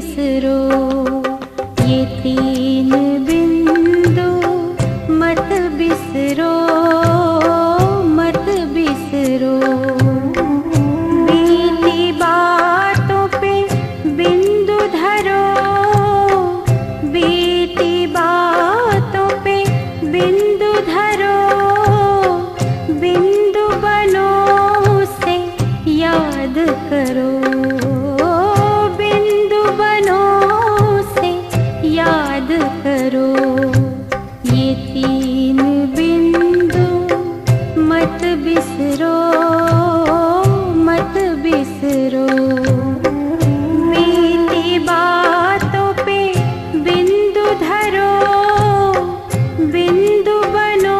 बिसरो, ये तीन बिंदु मत बिसरो, मत बिसरो। बीती बातों पे बिंदु धरो, बीती बातों पे बिंदु धरो, बिंदु बनो उसे याद करो, बिंदु बनो उसे याद करो। ये तीन बिंदु मत बिसरो, मत बिसरो। बीती बातों पे बिंदु धरो, बिंदु बनो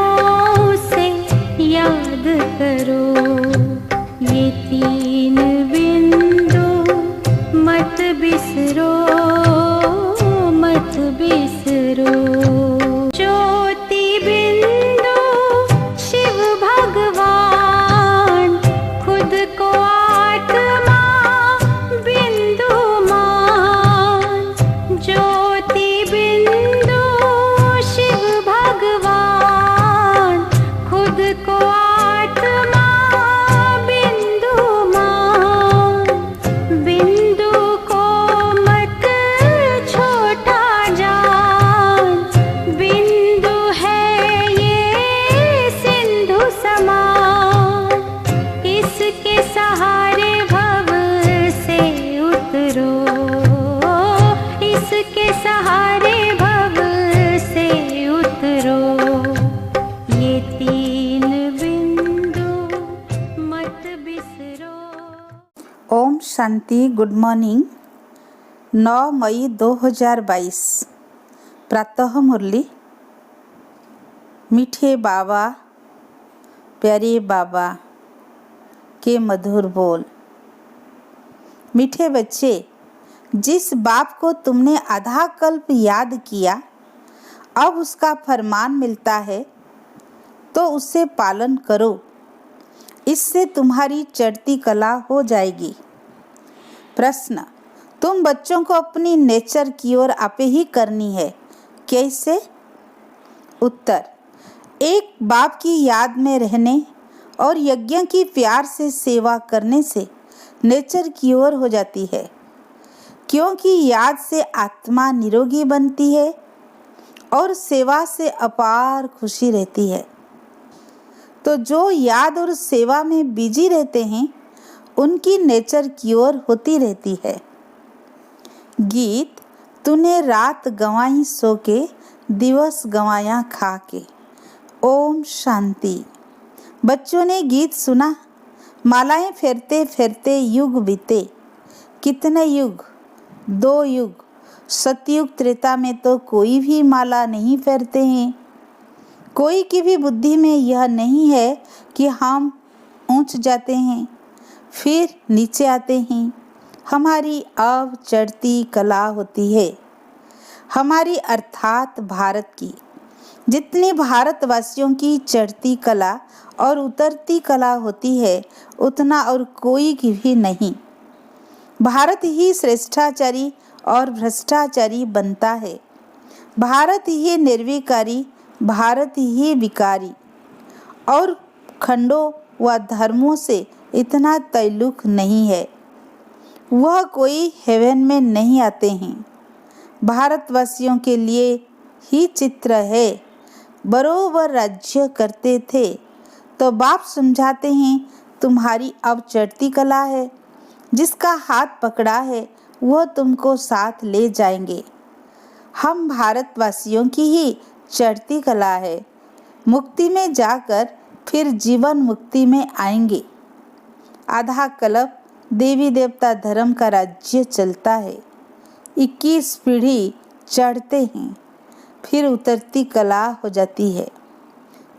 उसे याद करो। ये तीन बिंदु मत बिसरो, मत बिसरो। ज्योति बिंदु शिव भगवान, खुद को आत्मा बिंदु मान। ज्योति बिंदु शिव भगवान, खुद को आत्मा बिंदु मान। बिंदु को मत छोटा जान, बिंदु है ये सिंधु समान। इसके सहारे भव से उतरो, इसके सहारे भव से उतरो। ये तीन बिंदु मत बिसरो। ओम शांति। Good morning. 9 मई 2022 प्रातः मुरली। मीठे बाबा, प्यारे बाबा के मधुर बोल। मीठे बच्चे, जिस बाप को तुमने आधा कल्प याद किया, अब उसका फरमान मिलता है तो उससे पालन करो। इससे तुम्हारी चढ़ती कला हो जाएगी। प्रश्न, तुम बच्चों को अपनी नेचर की ओर आपे ही करनी है, कैसे? उत्तर, एक बाप की याद में रहने और यज्ञ की प्यार से सेवा करने से नेचर की ओर हो जाती है, क्योंकि याद से आत्मा निरोगी बनती है और सेवा से अपार खुशी रहती है। तो जो याद और सेवा में बिजी रहते हैं, उनकी नेचर की ओर होती रहती है। गीत, तूने रात गंवाई सो के, दिवस गंवाया खा के। ओम शांति। बच्चों ने गीत सुना। मालाएं फेरते फेरते युग बीते। कितने युग? 2 युग। सतयुग त्रेता में तो कोई भी माला नहीं फेरते हैं। कोई की भी बुद्धि में यह नहीं है कि हम ऊंच जाते हैं फिर नीचे आते हैं। हमारी अब चढ़ती कला होती है, हमारी अर्थात भारत की। जितनी भारतवासियों की चढ़ती कला और उतरती कला होती है, उतना और कोई की भी नहीं। भारत ही श्रेष्ठाचारी और भ्रष्टाचारी बनता है। भारत ही निर्विकारी, भारत ही विकारी और खंडों व धर्मों से इतना तल्लुक नहीं है। वह कोई हेवन में नहीं आते हैं। भारतवासियों के लिए ही चित्र है। बरोबर राज्य करते थे तो बाप समझाते हैं, तुम्हारी अब चढ़ती कला है। जिसका हाथ पकड़ा है वह तुमको साथ ले जाएंगे। हम भारतवासियों की ही चढ़ती कला है। मुक्ति में जाकर फिर जीवन मुक्ति में आएंगे। आधा कल्प देवी देवता धर्म का राज्य चलता है। 21 पीढ़ी चढ़ते हैं, फिर उतरती कला हो जाती है।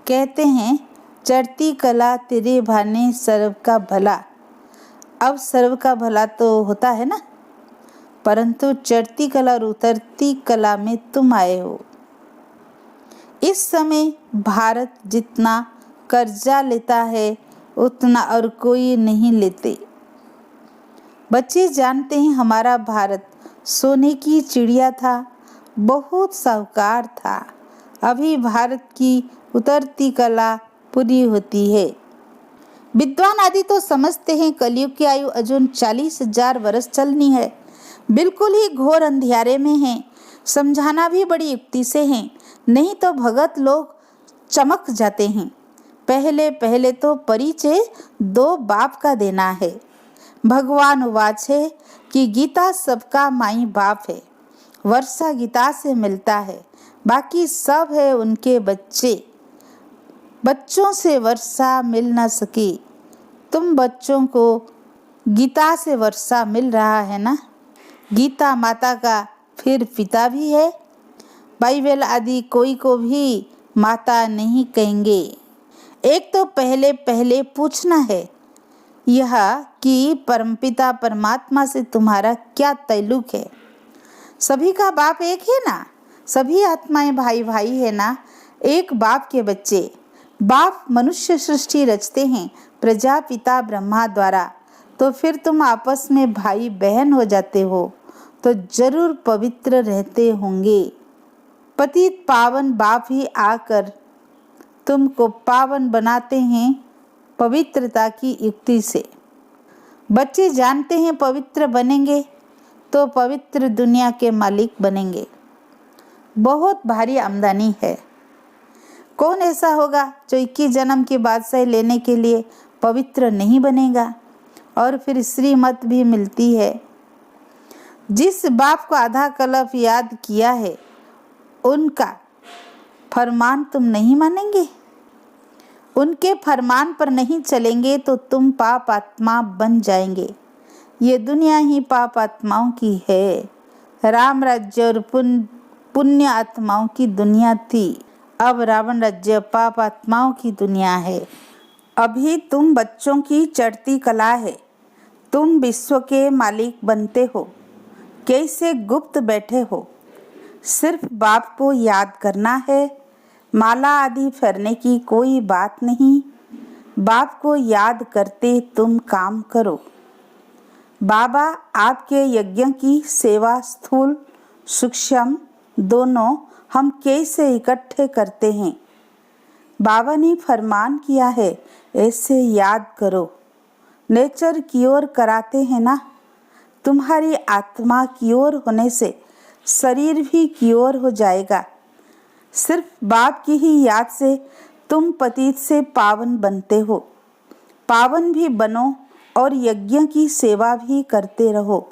कहते हैं, चढ़ती कला तेरे भाने सर्व का भला। अब सर्व का भला तो होता है ना, परंतु चढ़ती कला और उतरती कला में तुम आए हो। इस समय भारत जितना कर्जा लेता है उतना और कोई नहीं लेते। बच्चे जानते हैं हमारा भारत सोने की चिड़िया था, बहुत साहूकार था। अभी भारत की उतरती कला पूरी होती है। विद्वान आदि तो समझते हैं कलयुग की आयु अजून 40,000 वर्ष चलनी है। बिल्कुल ही घोर अंधियारे में हैं। समझाना भी बड़ी युक्ति से है, नहीं तो भगत लोग चमक जाते हैं। पहले पहले तो परिचय 2 बाप का देना है। भगवान उवाच है कि गीता सबका माई बाप है। वर्षा गीता से मिलता है, बाकी सब है उनके बच्चे। बच्चों से वर्षा मिल न सकी, तुम बच्चों को गीता से वर्षा मिल रहा है ना। गीता माता का फिर पिता भी है। बाइबल आदि कोई को भी माता नहीं कहेंगे। एक तो पहले पहले पूछना है यह कि परमपिता परमात्मा से तुम्हारा क्या ताल्लुक है। सभी का बाप एक है ना, सभी आत्माएं भाई भाई है ना, एक बाप के बच्चे। बाप मनुष्य सृष्टि रचते हैं प्रजापिता ब्रह्मा द्वारा, तो फिर तुम आपस में भाई बहन हो जाते हो तो जरूर पवित्र रहते होंगे। पतित पावन बाप ही आकर तुमको पावन बनाते हैं पवित्रता की युक्ति से। बच्चे जानते हैं पवित्र बनेंगे तो पवित्र दुनिया के मालिक बनेंगे। बहुत भारी आमदनी है। कौन ऐसा होगा जो 21 जन्म की बादशाही लेने के लिए पवित्र नहीं बनेगा। और फिर श्रीमत भी मिलती है। जिस बाप को आधा कल्प याद किया है उनका फरमान तुम नहीं मानेंगे, उनके फरमान पर नहीं चलेंगे तो तुम पाप आत्मा बन जाएंगे। ये दुनिया ही पाप आत्माओं की है। राम राज्य और पुण्य आत्माओं की दुनिया थी, अब रावण राज्य पाप आत्माओं की दुनिया है। अभी तुम बच्चों की चढ़ती कला है। तुम विश्व के मालिक बनते हो। कैसे गुप्त बैठे हो, सिर्फ बाप को याद करना है। माला आदि फेरने की कोई बात नहीं। बाप को याद करते तुम काम करो। बाबा आपके यज्ञ की सेवा स्थूल सूक्ष्म दोनों हम कैसे इकट्ठे करते हैं। बाबा ने फरमान किया है ऐसे याद करो। नेचर की ओर कराते हैं ना। तुम्हारी आत्मा की ओर होने से शरीर भी की ओर हो जाएगा। सिर्फ बाप की ही याद से तुम पतित से पावन बनते हो। पावन भी बनो और यज्ञ की सेवा भी करते रहो।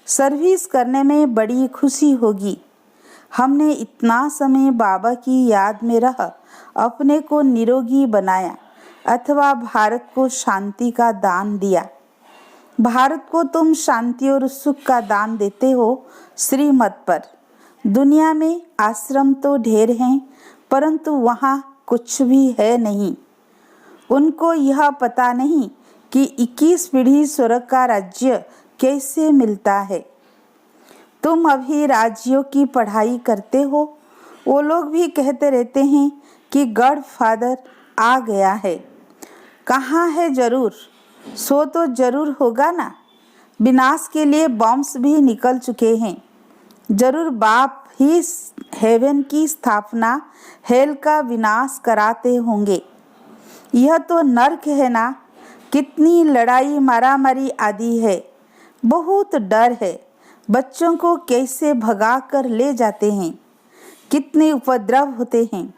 सर्विस करने में बड़ी खुशी होगी। हमने इतना समय बाबा की याद में रह अपने को निरोगी बनाया अथवा भारत को शांति का दान दिया। भारत को तुम शांति और सुख का दान देते हो श्रीमत पर। दुनिया में आश्रम तो ढेर हैं, परंतु वहाँ कुछ भी है नहीं। उनको यह पता नहीं कि 21 पीढ़ी स्वर्ग का राज्य कैसे मिलता है। तुम अभी राज्यों की पढ़ाई करते हो। वो लोग भी कहते रहते हैं कि गॉड फादर आ गया है। कहाँ है जरूर, सो तो जरूर होगा ना। विनाश के लिए बॉम्ब्स भी निकल चुके हैं। जरूर बाप ही हेवन की स्थापना, हेल का विनाश कराते होंगे। यह तो नर्क है ना। कितनी लड़ाई मारामारी आदि है। बहुत डर है। बच्चों को कैसे भगा कर ले जाते हैं। कितने उपद्रव होते हैं।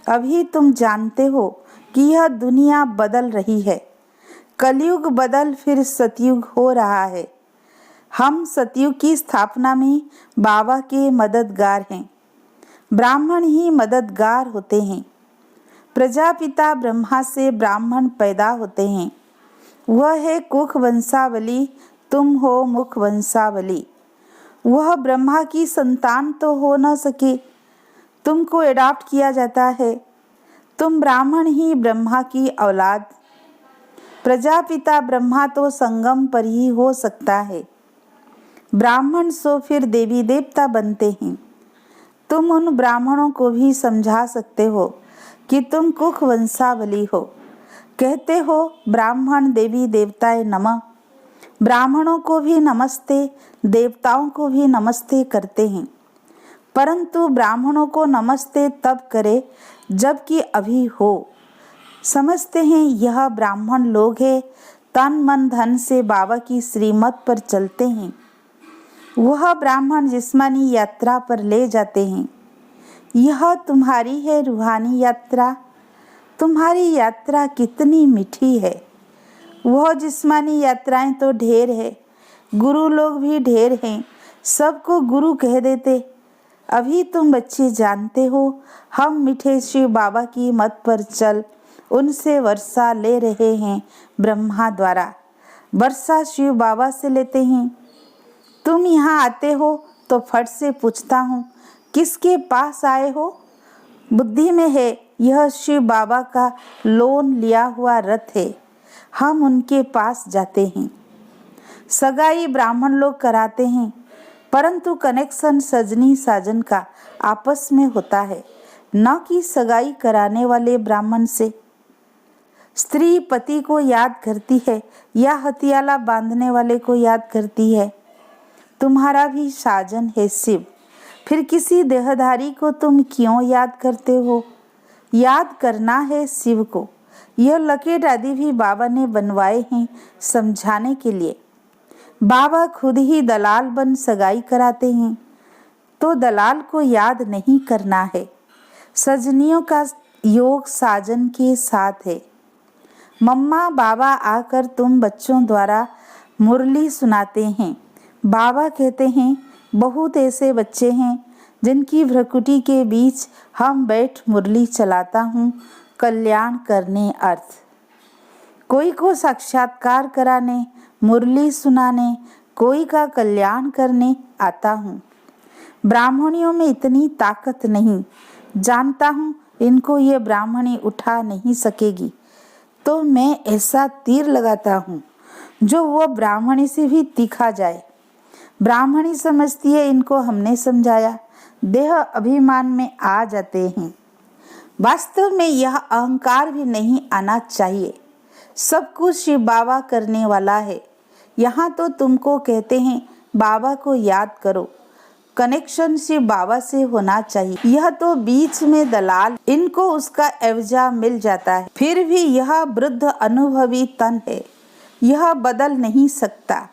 अभी तुम जानते हो कि यह दुनिया बदल रही है। कलयुग बदल फिर सतयुग हो रहा है। हम सतयुग की स्थापना में बाबा के मददगार हैं। ब्राह्मण ही मददगार होते हैं। प्रजापिता ब्रह्मा से ब्राह्मण पैदा होते हैं। वह है कुख वंशावली, तुम हो मुख वंशावली। वह ब्रह्मा की संतान तो हो न सके, तुमको एडॉप्ट किया जाता है। तुम ब्राह्मण ही ब्रह्मा की औलाद। प्रजापिता ब्रह्मा तो संगम पर ही हो सकता है। ब्राह्मण सो फिर देवी देवता बनते हैं। तुम उन ब्राह्मणों को भी समझा सकते हो कि तुम कुख वंशावली हो। कहते हो ब्राह्मण देवी देवताए नमः। ब्राह्मणों को भी नमस्ते, देवताओं को भी नमस्ते करते हैं, परंतु ब्राह्मणों को नमस्ते तब करे जबकि अभी हो। समझते हैं यह ब्राह्मण लोग हैं, तन मन धन से बाबा की श्रीमत पर चलते हैं। वह ब्राह्मण जिस्मानी यात्रा पर ले जाते हैं। यह तुम्हारी है रूहानी यात्रा। तुम्हारी यात्रा कितनी मीठी है। वह जिस्मानी यात्राएं तो ढेर है, गुरु लोग भी ढेर हैं, सबको गुरु कह देते। अभी तुम बच्चे जानते हो, हम मीठे शिव बाबा की मत पर चल उनसे वर्षा ले रहे हैं। ब्रह्मा द्वारा वर्षा शिव बाबा से लेते हैं। तुम यहाँ आते हो तो फट से पूछता हूँ, किसके पास आए हो? बुद्धि में है यह शिव बाबा का लोन लिया हुआ रथ है, हम उनके पास जाते हैं। सगाई ब्राह्मण लोग कराते हैं, परंतु कनेक्शन सजनी साजन का आपस में होता है, न कि सगाई कराने वाले ब्राह्मण से। स्त्री पति को याद करती है या हथियाला बांधने वाले को याद करती है। तुम्हारा भी साजन है शिव, फिर किसी देहधारी को तुम क्यों याद करते हो? याद करना है शिव को। यह लकेट आदि भी बाबा ने बनवाए हैं समझाने के लिए। बाबा खुद ही दलाल बन सगाई कराते हैं, तो दलाल को याद नहीं करना है। सजनियों का योग साजन के साथ है। मम्मा बाबा आकर तुम बच्चों द्वारा मुरली सुनाते हैं। बाबा कहते हैं बहुत ऐसे बच्चे हैं जिनकी भ्रकुटी के बीच हम बैठ मुरली चलाता हूँ कल्याण करने अर्थ। कोई को साक्षात्कार कराने, मुरली सुनाने, कोई का कल्याण करने आता हूँ। ब्राह्मणियों में इतनी ताकत नहीं, जानता हूँ इनको ये ब्राह्मणी उठा नहीं सकेगी, तो मैं ऐसा तीर लगाता हूँ जो वो ब्राह्मणी से भी तीखा जाए। ब्राह्मणी समझती है इनको हमने समझाया, देह अभिमान में आ जाते हैं। वास्तव में यह अहंकार भी नहीं आना चाहिए। सब कुछ शिव बाबा करने वाला है। यहाँ तो तुमको कहते हैं बाबा को याद करो, कनेक्शन शिव बाबा से होना चाहिए। यह तो बीच में दलाल, इनको उसका एवजा मिल जाता है। फिर भी यह वृद्ध अनुभवी तन है, यह बदल नहीं सकता।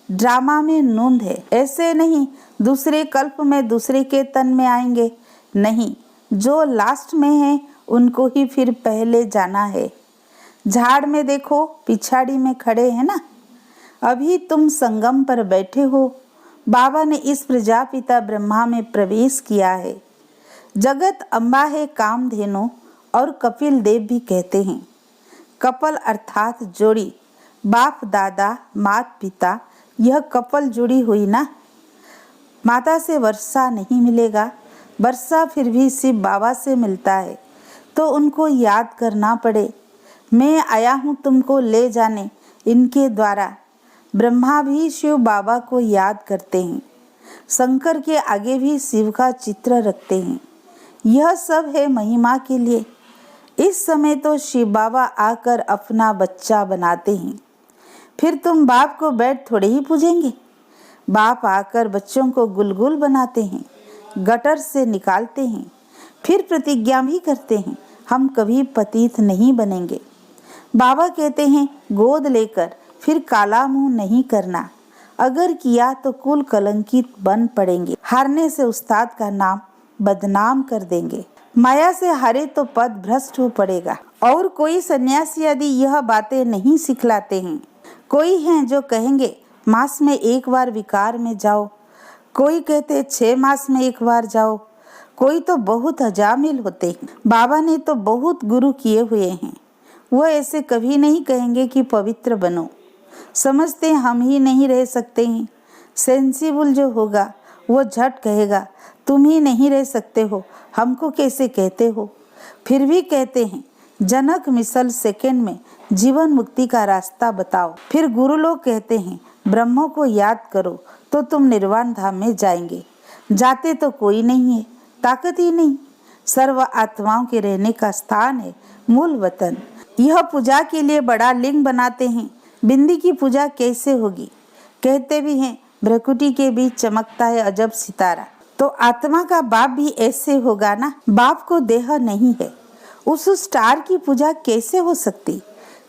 ड्रामा में नूंद है। ऐसे नहीं दूसरे कल्प में दूसरे के तन में आएंगे, नहीं, जो लास्ट में है उनको ही फिर पहले जाना है। झाड़ में देखो पिछाड़ी में खड़े हैं ना। अभी तुम संगम पर बैठे हो। बाबा ने इस प्रजापिता ब्रह्मा में प्रवेश किया है। जगत अम्बा है कामधेनु और कपिल देव भी कहते हैं। कपल अर्थात जोड़ी, बाप दादा मात पिता, यह कपल जुड़ी हुई ना। माता से वर्षा नहीं मिलेगा, वर्षा फिर भी शिव बाबा से मिलता है, तो उनको याद करना पड़े। मैं आया हूँ तुमको ले जाने इनके द्वारा। ब्रह्मा भी शिव बाबा को याद करते हैं, शंकर के आगे भी शिव का चित्र रखते हैं। यह सब है महिमा के लिए। इस समय तो शिव बाबा आकर अपना बच्चा बनाते हैं, फिर तुम बाप को बैठ थोड़े ही पूजेंगे। बाप आकर बच्चों को गुलगुल बनाते हैं, गटर से निकालते हैं, फिर प्रतिज्ञा भी करते हैं हम कभी पतित नहीं बनेंगे। बाबा कहते हैं गोद लेकर फिर काला मुंह नहीं करना, अगर किया तो कुल कलंकित बन पड़ेंगे। हारने से उस्ताद का नाम बदनाम कर देंगे। माया से हारे तो पद भ्रष्ट हो पड़ेगा। और कोई सन्यासी यदि यह बातें नहीं सिखलाते हैं। कोई हैं जो कहेंगे मास में एक बार विकार में जाओ, कोई कहते 6 मास में एक बार जाओ, कोई तो बहुत अजामिल होते हैं। बाबा ने तो बहुत गुरु किए हुए हैं, वह ऐसे कभी नहीं कहेंगे कि पवित्र बनो। समझते हम ही नहीं रह सकते हैं। सेंसिबल जो होगा वो झट कहेगा तुम ही नहीं रह सकते हो, हमको कैसे कहते हो। फिर भी कहते हैं जनक मिसल सेकंड में जीवन मुक्ति का रास्ता बताओ। फिर गुरु लोग कहते हैं ब्रह्मों को याद करो तो तुम निर्वाण धाम में जाएंगे। जाते तो कोई नहीं है, ताकत ही नहीं। सर्व आत्माओं के रहने का स्थान है मूल वतन। यह पूजा के लिए बड़ा लिंग बनाते हैं। बिंदी की पूजा कैसे होगी? कहते भी हैं भ्रकुटी के बीच चमकता है अजब सितारा। तो आत्मा का बाप भी ऐसे होगा ना। बाप को देह नहीं है, उस स्टार की पूजा कैसे हो सकती।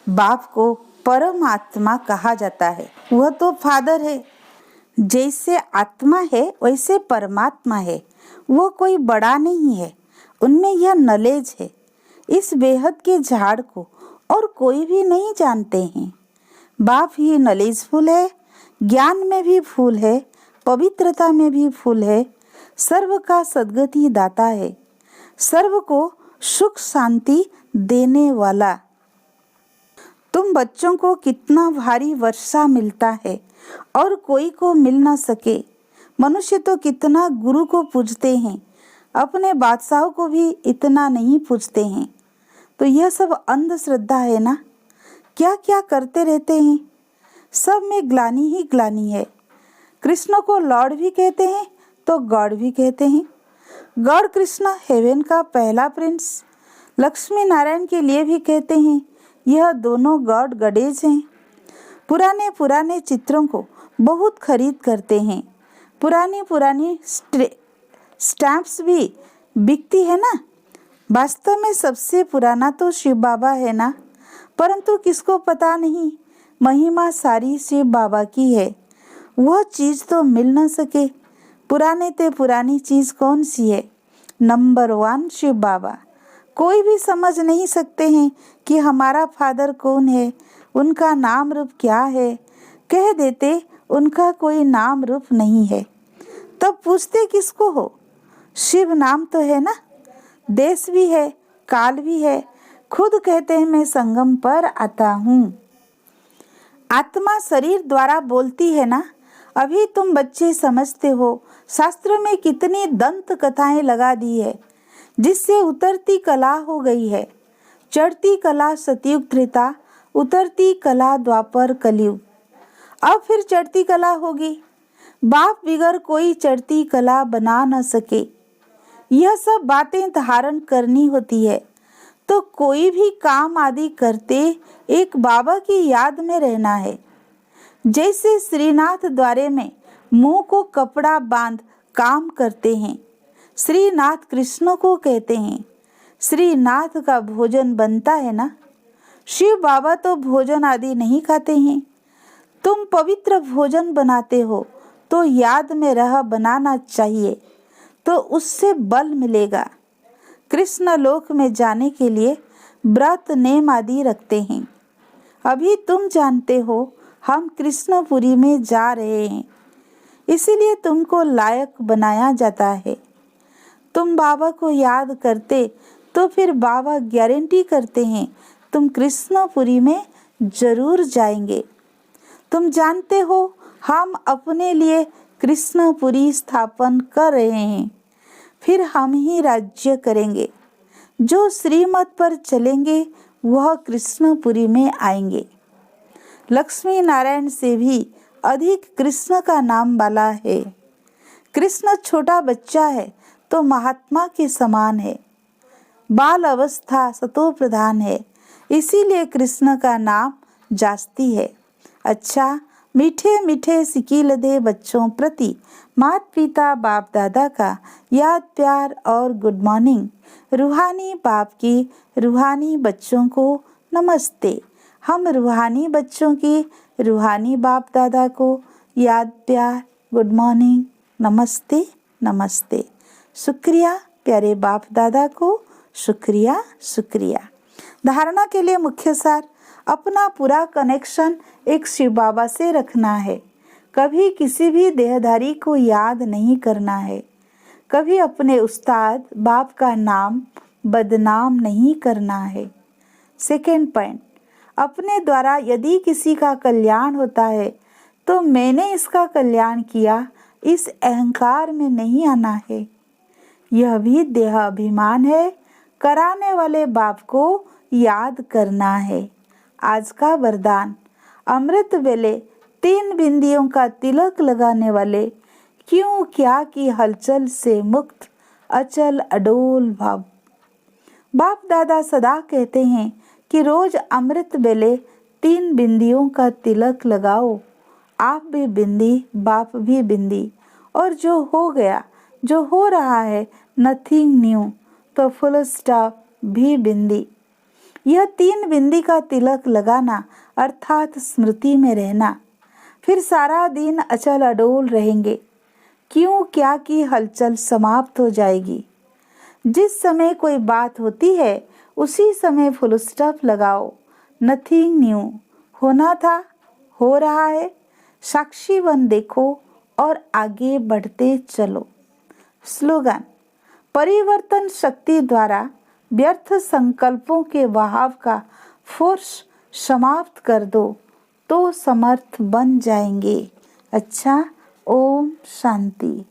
बाप को परमात्मा कहा जाता है, वह तो फादर है। जैसे आत्मा है वैसे परमात्मा है, वो कोई बड़ा नहीं है। उनमें यह नॉलेज है। इस बेहद के झाड़ को और कोई भी नहीं जानते हैं। बाप ही नॉलेजफुल है, ज्ञान में भी फूल है, पवित्रता में भी फूल है, सर्व का सद्गति दाता है, सर्व को सुख शांति देने वाला। तुम बच्चों को कितना भारी वर्षा मिलता है और कोई को मिल ना सके। मनुष्य तो कितना गुरु को पूजते हैं, अपने बादशाहों को भी इतना नहीं पूजते हैं। तो यह सब अंधश्रद्धा है ना। क्या क्या करते रहते हैं, सब में ग्लानि ही ग्लानि है। कृष्ण को लॉर्ड भी कहते हैं तो गॉड भी कहते हैं। गॉड कृष्ण हेवन का पहला प्रिंस। लक्ष्मी नारायण के लिए भी कहते हैं यह दोनों गॉड गॉडेज हैं। पुराने पुराने चित्रों को बहुत खरीद करते हैं। पुरानी पुरानी स्टैम्प्स भी बिकती है ना। वास्तव में सबसे पुराना तो शिव बाबा है ना, परंतु किसको पता नहीं महिमा सारी शिव बाबा की है। वह चीज़ तो मिल न सके। पुराने ते पुरानी चीज़ कौन सी है? नंबर 1 शिव बाबा। कोई भी समझ नहीं सकते हैं कि हमारा फादर कौन है, उनका नाम रूप क्या है। कह देते उनका कोई नाम रूप नहीं है, तब पूछते किसको हो? शिव नाम तो है ना। देश भी है, काल भी है। खुद कहते हैं मैं संगम पर आता हूँ। आत्मा शरीर द्वारा बोलती है ना। अभी तुम बच्चे समझते हो शास्त्रों में कितनी दंत कथाएं लगा दी है, जिससे उतरती कला हो गई है। चढ़ती कला सतयुग त्रेता, उतरती कला द्वापर कलयुग। अब फिर चढ़ती कला होगी। बाप बिगर कोई चढ़ती कला बना न सके। यह सब बातें धारण करनी होती है। तो कोई भी काम आदि करते एक बाबा की याद में रहना है। जैसे श्रीनाथ द्वारे में मुंह को कपड़ा बांध काम करते हैं, श्रीनाथ कृष्ण को कहते हैं। श्रीनाथ का भोजन बनता है ना। शिव बाबा तो भोजन आदि नहीं खाते हैं। तुम पवित्र भोजन बनाते हो तो याद में रह बनाना चाहिए, तो उससे बल मिलेगा। कृष्ण लोक में जाने के लिए व्रत नेम आदि रखते हैं। अभी तुम जानते हो हम कृष्णपुरी में जा रहे हैं, इसीलिए तुमको लायक बनाया जाता है। तुम बाबा को याद करते तो फिर बाबा गारंटी करते हैं तुम कृष्णपुरी में जरूर जाएंगे। तुम जानते हो हम अपने लिए कृष्णपुरी स्थापन कर रहे हैं, फिर हम ही राज्य करेंगे। जो श्रीमत पर चलेंगे वह कृष्णपुरी में आएंगे। लक्ष्मी नारायण से भी अधिक कृष्ण का नाम वाला है। कृष्ण छोटा बच्चा है तो महात्मा के समान है। बाल अवस्था सतो प्रधान है, इसीलिए कृष्ण का नाम जास्ती है। अच्छा, मीठे मीठे सिकील दे बच्चों प्रति माता पिता बाप दादा का याद प्यार और गुड मॉर्निंग। रूहानी बाप की रूहानी बच्चों को नमस्ते। हम रूहानी बच्चों की रूहानी बाप दादा को याद प्यार गुड मॉर्निंग नमस्ते नमस्ते। शुक्रिया प्यारे बाप दादा को, शुक्रिया शुक्रिया। धारणा के लिए मुख्य सार, अपना पूरा कनेक्शन एक शिव बाबा से रखना है। कभी किसी भी देहधारी को याद नहीं करना है। कभी अपने उस्ताद बाप का नाम बदनाम नहीं करना है। सेकेंड पॉइंट, अपने द्वारा यदि किसी का कल्याण होता है तो मैंने इसका कल्याण किया, इस अहंकार में नहीं आना है। यह भी देह अभिमान है। कराने वाले बाप को याद करना है। आज का वरदान, अमृत वेले 3 बिंदियों का तिलक लगाने वाले क्यों क्या की हलचल से मुक्त अचल अडोल भाव। बाप दादा सदा कहते हैं कि रोज अमृत वेले 3 बिंदियों का तिलक लगाओ। आप भी बिंदी, बाप भी बिंदी, और जो हो गया, जो हो रहा है, नथिंग न्यू, तो फुल स्टॉप भी बिंदी। यह 3 बिंदी का तिलक लगाना अर्थात स्मृति में रहना, फिर सारा दिन अचल अडोल रहेंगे। क्यों क्या की हलचल समाप्त हो जाएगी। जिस समय कोई बात होती है उसी समय फुल स्टॉप लगाओ। नथिंग न्यू, होना था, हो रहा है, साक्षी बन देखो और आगे बढ़ते चलो। स्लोगन: परिवर्तन शक्ति द्वारा व्यर्थ संकल्पों के बहाव का फोर्स समाप्त कर दो तो समर्थ बन जाएंगे। अच्छा, ओम शांति।